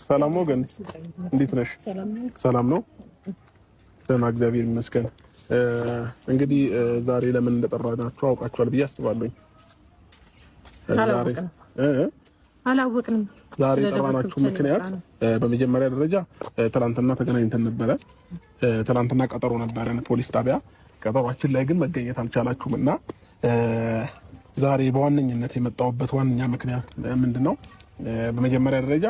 ሰላም ነው ግን እንዴት ነሽ? ሰላም ነው። ደህና እግዚአብሔር ይመስገን። እንግዲህ ዛሬ ለምን እንደጠራናችሁ አውቃችኋል ብዬ አስባለሁ። አላወቅንም። ዛሬ የጠራናችሁ ምክንያት በመጀመሪያ ደረጃ ትናንትና ተገናኝተን ነበረ። ትናንትና ቀጠሮ ነበረን ፖሊስ ጣቢያ። ቀጠሯችን ላይ ግን መገኘት አልቻላችሁም እና ዛሬ በዋነኝነት የመጣሁበት ዋነኛ ምክንያት ምንድነው? በመጀመሪያ ደረጃ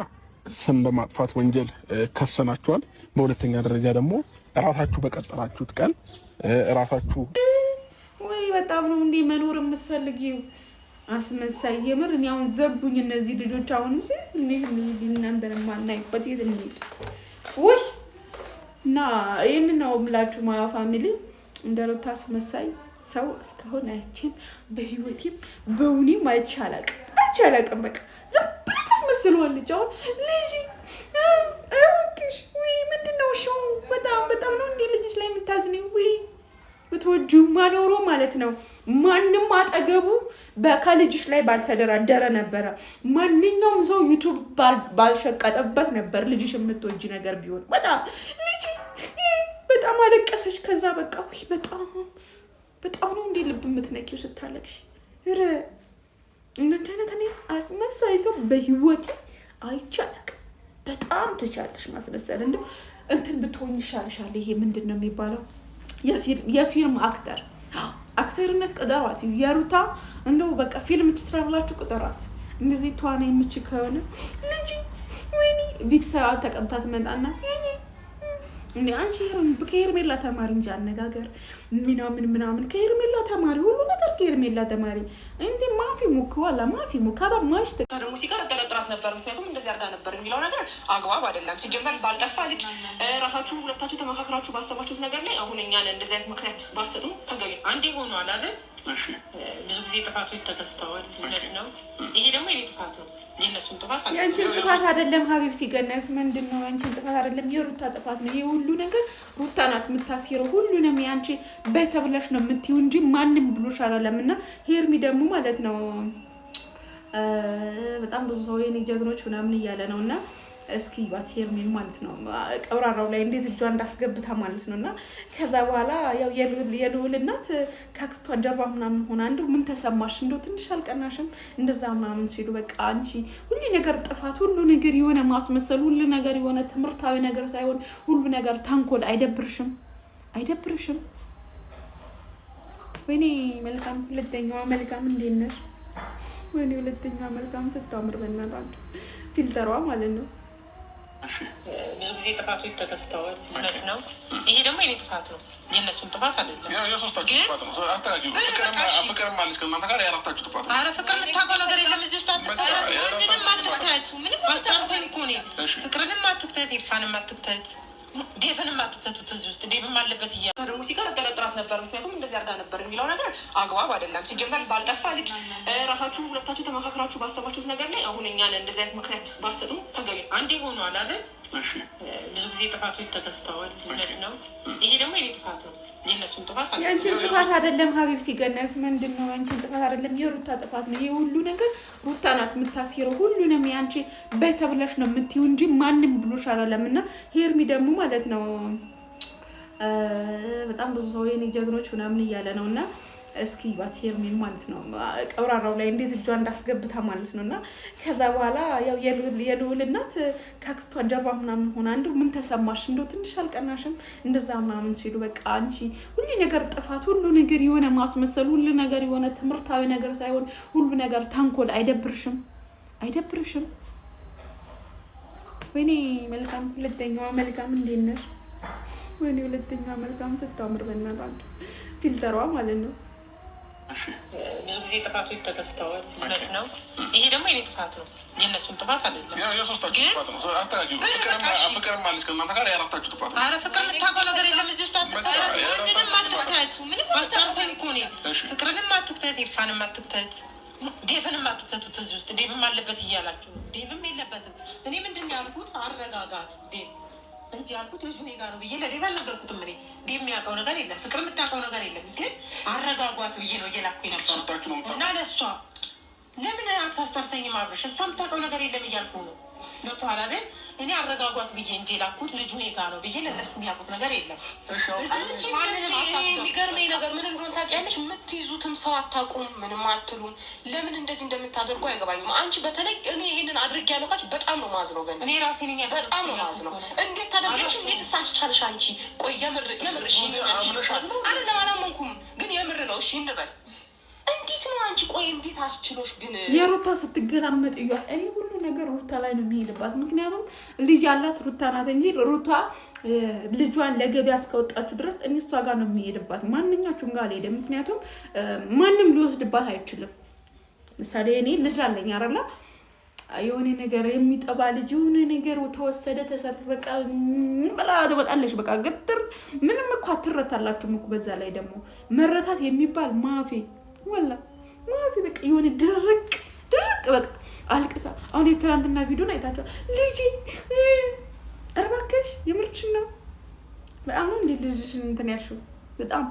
ስም በማጥፋት ወንጀል ከሰናችኋል። በሁለተኛ ደረጃ ደግሞ ራሳችሁ በቀጠራችሁት ቀን ራሳችሁ ወይ በጣም ነው እንዴ መኖር የምትፈልጊው? አስመሳይ የምር እኔ አሁን ዘጉኝ እነዚህ ልጆች። አሁን እሺ እናንተን ማናይበት የት እንሂድ? ወይ እና ይሄን ነው የምላችሁ ማ ፋሚሊ እንደሩታ አስመሳይ ሰው እስካሁን አይቼም በህይወቴም በውኔም አይቻላቅም። በቃ ዝም ብላ ታስመስለዋለች። አሁን ልጅ እባክሽ ወይ ምንድነው? እሺ በጣም ነው እንዴ ልጅሽ ላይ የምታዝነው? ወይ ብትወጂው ማኖሮ ማለት ነው ማንም አጠገቡ ከልጅሽ ላይ ባልተደራደረ ነበረ። ማንኛውም ሰው ዩቲዩብ ባልሸቀጠበት ነበር ልጅሽ የምትወጂ ነገር ቢሆን። ልጅ በጣም አለቀሰች። ከዛ በቃ ወይ በጣም ነው እንዴ ልብ የምትነኪው ስታለቅሽ። እንደዚህ አይነት እኔ አስመሳይ ሰው በህይወቴ አይቻልም። በጣም ትቻለሽ ማስመሰል። እንደው እንትን ብትሆኝ ይሻልሻል። ይሄ ምንድነው የሚባለው? የፊልም አክተርነት ቅጠሯት። የሩታ እንደው በቃ ፊልም ትስራ ብላችሁ ቅጠሯት። እንደዚህ ተዋና የምችል ከሆነ ልጅ ወይኔ ቪክስ ተቀብታ ትመጣና እንዴ አንቺ ከሄርሜላ ተማሪ እንጂ አነጋገር ምናምን ከሄርሜላ ተማሪ ሁሉ ነገር ከሄርሜላ ተማሪ እንዴ ማፊ ሙከዋላ ማፊ ሙካባ ማሽ ደግሞ ሲቀር ተጠራጥራት ነበር። ምክንያቱም እንደዚህ አድርጋ ነበር የሚለው ነገር አግባብ አይደለም። ሲጀመር ባልጠፋ ልጅ ራሳችሁ ሁለታችሁ ተመካክራችሁ ባሰባችሁት ነገር ላይ አሁን እኛን እንደዚህ አይነት ምክንያት ባሰጡ ተገቢ አንዴ ሆኗል አይደል? ብዙ ጊዜ ጥፋቶች ተከስተዋል። እውነት ነው። ይሄ ደግሞ የኔ ጥፋት ነው። የእነሱን ጥፋት አለ። የአንቺን ጥፋት አይደለም ሀቢብቲ ገነት። ምንድነው የአንቺን ጥፋት አይደለም፣ የሩታ ጥፋት ነው። ይሄ ሁሉ ነገር ሩታ ናት የምታስይረው። ሁሉንም ያንቺ በተብለሽ ነው የምትይው እንጂ ማንም ብሎሽ አይደለም። እና ሄርሚ ደግሞ ማለት ነው በጣም ብዙ ሰው የኔ ጀግኖች ምናምን እያለ ነው እና እስኪ ባት ሄርሜን ማለት ነው ቀብራራው ላይ እንዴት እጇ እንዳስገብታ ማለት ነው። እና ከዛ በኋላ ያው የልዑል እናት ካክስቷ ጀርባ ምናምን ሆና አንዱ ምን ተሰማሽ እንደው ትንሽ አልቀናሽም እንደዛ ምናምን ሲሉ በቃ አንቺ ሁሉ ነገር ጥፋት፣ ሁሉ ነገር የሆነ ማስመሰል፣ ሁሉ ነገር የሆነ ትምህርታዊ ነገር ሳይሆን ሁሉ ነገር ተንኮል አይደብርሽም? ወይኔ መልካም ሁለተኛዋ መልካም እንዴት ነሽ? ወይኔ ሁለተኛዋ መልካም ስታምር በእናታችሁ ፊልተሯ ማለት ነው። ብዙ ጊዜ ጥፋቶች ተከስተዋል። እውነት ነው። ይሄ ደግሞ የኔ ጥፋት ነው፣ የእነሱን ጥፋት አይደለም። የሶስታችሁ ጥፋት ነው። ፍቅርም አለች ከእናንተ ጋር የአራታችሁ ጥፋት ነው። ኧረ ፍቅር የምታውቀው ነገር የለም እዚህ ውስጥ ምንም አትክተት። ማስጨርሰኝ እኮ እኔ ፍቅርንም አትክተት፣ ይፋንም አትክተት፣ ዴቭንም አትክተቱት እዚህ ውስጥ ዴቭም አለበት እያ ደግሞ ሲቀር ተጠራጥራት ነበር። ምክንያቱም እንደዚህ አድርጋ ነበር የሚለው ነገር አግባብ አይደለም። ሲጀመር ባልጠፋ ልጅ ራሳችሁ ሁለታችሁ ተመካክራችሁ ባሰባችሁት ነገር ላይ አሁን እኛን እንደዚህ አይነት ምክንያት ባሰጡ ተገቢ አንዴ ሆኗል አይደል? ብዙ ጊዜ ጥፋቶች ተከስተዋል። እውነት ነው። ይሄ ደግሞ የኔ ጥፋት ነው፣ የእነሱን ጥፋት አለ። የአንቺን ጥፋት አይደለም ሀቢብቲ ገነት። ምንድነው የአንቺን ጥፋት አይደለም፣ የሩታ ጥፋት ነው። ይሄ ሁሉ ነገር ሩታ ናት የምታስይረው። ሁሉንም ያንቺ በተብለሽ ነው የምትይው እንጂ ማንም ብሎሽ አይደለም። እና ሄርሚ ደግሞ ማለት ነው በጣም ብዙ ሰው የኔ ጀግኖች ምናምን እያለ ነው እና እስኪ ባት ሄርሜን ማለት ነው ቀብራራው ላይ እንዴት እጇ እንዳስገብታ ማለት ነው። እና ከዛ በኋላ ያው የልዑል እናት ካክስቷ ጀርባ ምናምን ሆና አንዱ ምን ተሰማሽ እንደው ትንሽ አልቀናሽም እንደዛ ምናምን ሲሉ በቃ አንቺ ሁሉ ነገር ጥፋት፣ ሁሉ ነገር የሆነ ማስመሰል፣ ሁሉ ነገር የሆነ ትምህርታዊ ነገር ሳይሆን ሁሉ ነገር ተንኮል አይደብርሽም? ወይኔ መልካም ሁለተኛዋ መልካም እንዴት ነሽ? ወይኔ ሁለተኛዋ መልካም ስታምር በእናታችሁ ፊልተሯ ማለት ነው። ብዙ ጊዜ ጥፋቶች ተከስተዋል። እውነት ነው። ይሄ ደግሞ የኔ ጥፋት ነው፣ የእነሱን ጥፋት አይደለም። የሶስታችሁ ጥፋት ነው። ፍቅርም አለች ከእናንተ ጋር የአራታችሁ ጥፋት ነው። ኧረ ፍቅር የምታውቀው ነገር የለም እዚህ ውስጥ ምንም አትክተት። ማስጨርሰኝ እኮ እኔ ፍቅርንም አትክተት፣ ይፋንም አትክተት፣ ዴቭንም አትክተቱት እዚህ ውስጥ ዴቭም አለበት እያላችሁ ዴቭም የለበትም። እኔ ምንድን ያልኩት አረጋጋት ዴቭ እንጂ ያልኩት ልጁ እኔ ጋር ነው ብዬ ለዴቭ አልነገርኩትም። እኔ ዴቭ የሚያውቀው ነገር የለም፣ ፍቅር የምታውቀው ነገር የለም። ግን አረጋጓት ብዬ ነው እየላኩኝ ነበር። እና ለእሷ ለምን አታስጨርሰኝም አብርሽ? እሷ የምታውቀው ነገር የለም እያልኩ ነው። ገብቶሃል አይደል? እኔ አረጋጓት ብዬ እንጂ ላኩት ልጁ ጋ ነው ብዬ ለእነሱ የሚያውቁት ነገር የለም። የሚገርመኝ ነገር ምን እንደሆነ ታውቂያለሽ? የምትይዙትም ሰው አታውቁም፣ ምንም አትሉም። ለምን እንደዚህ እንደምታደርጉ አይገባኝም። አንቺ በተለይ እኔ ይሄንን አድርጌያለሁ ካልሽ በጣም ነው ማዝነው። ገና እኔ ራሴ ነኝ በጣም ነው ማዝነው። እንዴት ታደርጊያለሽ? እንዴት ሳስቻልሽ አንቺ? ቆይ የምር እሺ አላመንኩም፣ ግን የምር ነው እሺ እንበል። እንዴት ነው አንቺ? ቆይ እንዴት አስችሎሽ? ግን የሩታ ስትገላመጥ እያል እኔ ሁሉ ነገር ሩታ ላይ ነው የሚሄድባት። ምክንያቱም ልጅ ያላት ሩታ ናት እንጂ ሩታ ልጇን ለገበያ እስከወጣችሁ ድረስ እኔ እሷ ጋር ነው የሚሄድባት። ማንኛችሁም ጋር አልሄድም። ምክንያቱም ማንም ሊወስድባት አይችልም። ምሳሌ እኔ ልጅ አለኝ አይደለ? የሆነ ነገር የሚጠባ ልጅ የሆነ ነገር ተወሰደ ተሰረቀ በላ ትመጣለች። በቃ ግጥር ምንም እኮ አትረታላችሁም እኮ። በዛ ላይ ደግሞ መረታት የሚባል ማፊ ወላ ማፊ በቃ የሆነ ድርቅ በቃ አልቅሳ። አሁን የትናንትና ቪዲዮን አይታችኋል። ልጅ እባክሽ የምርችን ነው በጣም ነው እንዴ ልጅሽን እንትን ያልሽው በጣም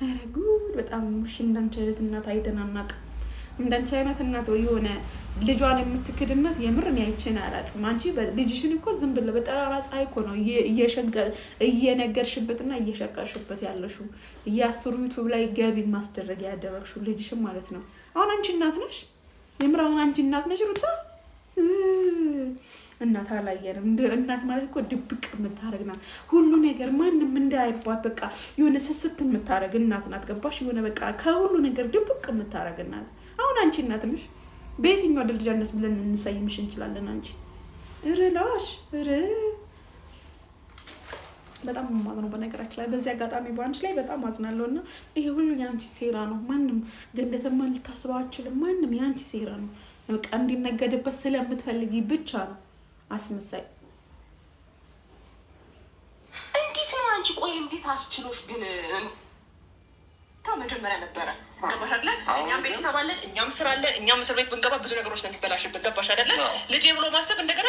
ኧረ ጉድ በጣም ሙሽ እንዳንቺ አይነት እናት አይተን አናውቅም። እንዳንቺ አይነት እናት የሆነ ልጇን የምትክድነት የምር ነው አይቼን አላውቅም። አንቺ ልጅሽን እኮ ዝም ብለህ በጠራራ ፀሐይ እኮ ነው እየነገርሽበትና እየሸቀሽበት ያለሽው እያስሩ ዩቲዩብ ላይ ገቢ ማስደረግ ያደረግሽው ልጅሽን ማለት ነው። አሁን አንቺ እናት ነሽ፣ የምር አሁን አንቺ እናት ነሽ ሩታ። እናት አላየንም። እናት ማለት እኮ ድብቅ የምታረግ ናት። ሁሉ ነገር ማንም እንዳያይባት በቃ የሆነ ስስት የምታረግ እናት ናት። ገባሽ? የሆነ በቃ ከሁሉ ነገር ድብቅ የምታረግ እናት። አሁን አንቺ እናት ነሽ። በየትኛው ደረጃነት ብለን እንሰይምሽ እንችላለን? አንቺ እርላሽ በጣም ማዝነው በነገራችን ላይ። በዚህ አጋጣሚ በአንቺ ላይ በጣም አዝናለሁ እና ይሄ ሁሉ የአንቺ ሴራ ነው። ማንም ገንደተማ ልታስበው አችልም። ማንም የአንቺ ሴራ ነው። በቃ እንዲነገድበት ስለምትፈልጊ ብቻ ነው። አስመሳይ እንዴት ነው አንቺ? ቆይ እንዴት አስችሎሽ ግን መጀመሪያ ነበረ ገባሽ አይደለ? እኛም ቤተሰብ አለን፣ እኛም ስራ አለን። እኛም እስር ቤት ብንገባ ብዙ ነገሮች ነው የሚበላሽብን። ገባሽ አይደለ? ልጄ ብሎ ማሰብ እንደገና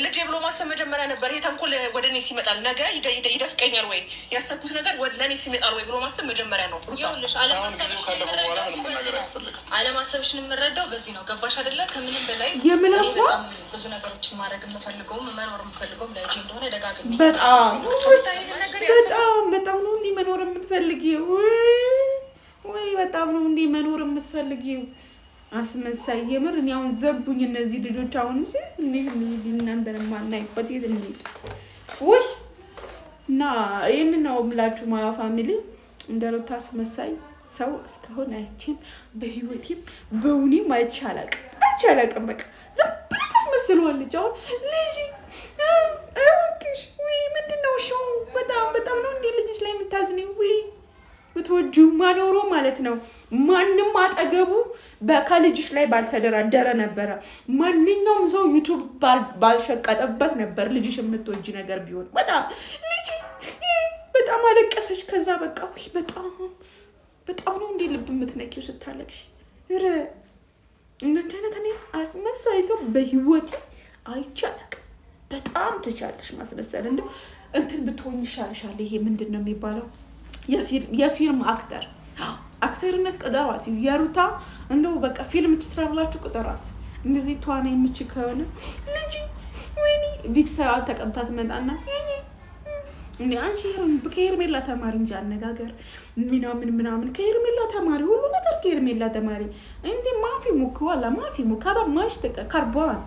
ልጄ ብሎ ማሰብ መጀመሪያ ነበር። ይሄ ተንኮል ወደ እኔ ሲመጣል ነገ ይደፍቀኛል ወይ ያሰብኩት ነገር ወደ ለእኔ ሲመጣል ወይ ብሎ ማሰብ መጀመሪያ ነው። ይኸውልሽ አለማሰብሽን የምረዳው በዚህ ነው። ገባሽ አይደለ? ከምንም በላይ በጣም ብዙ ነገሮችን ማድረግ የምፈልገውም መኖር የምፈልገውም ለልጄ እንደሆነ ደጋግሜ በጣም ነው እንዲህ መኖር የምትፈልጊው ወይ በጣም ነው እንዴ መኖር የምትፈልጊው? አስመሳይ የምር እኔ አሁን ዘጉኝ እነዚህ ልጆች። አሁን እሺ እናንተን ማናይበት የት እንሂድ? ወይ እና ይሄን ነው የምላችሁ ማ ፋሚሊ እንደሩታ አስመሳይ ሰው እስካሁን አይቼም በህይወቴም በውኔም አይቻላቅም። በቃ ዝም ብላ ታስመስለዋለች። አሁን ልጅ እባክሽ ወይ ምንድነው ሹ በጣም ነው እንዴ ልጅሽ ላይ የምታዝነው? ወይ ብትወጂው ማኖሮ ማለት ነው። ማንም አጠገቡ ከልጅሽ ላይ ባልተደራደረ ነበረ። ማንኛውም ሰው ዩቲዩብ ባልሸቀጠበት ነበር ልጅሽ የምትወጂ ነገር ቢሆን። በጣም አለቀሰች። ከዛ በቃ በጣም ነው እንዴ ልብ የምትነኪው ስታለቅሽ። እንደዚህ አይነት እኔ አስመሳይ ሰው በህይወቴ አይቻልም። በጣም ትቻለሽ ማስመሰል። እንደው እንትን ብትሆኝ ይሻልሻል። ይሄ ምንድን ነው የሚባለው? የፊልም አክተርነት ቅጠሯት። የሩታ እንደው በቃ ፊልም ትስራ ብላችሁ ቅጠሯት። እንደዚህ ተዋና የምችል ከሆነ ልጅ ወይኔ ቪክስ ተቀምጣ ትመጣና እንዴ አንቺ ከሄርሜላ ተማሪ እንጂ አነጋገር ምናምን ከሄርሜላ ተማሪ ሁሉ ነገር ከሄርሜላ ተማሪ እንዴ ማፊ ሙክ ዋላ ማፊ ሙክ ካባ ማሽ ተቀርቧል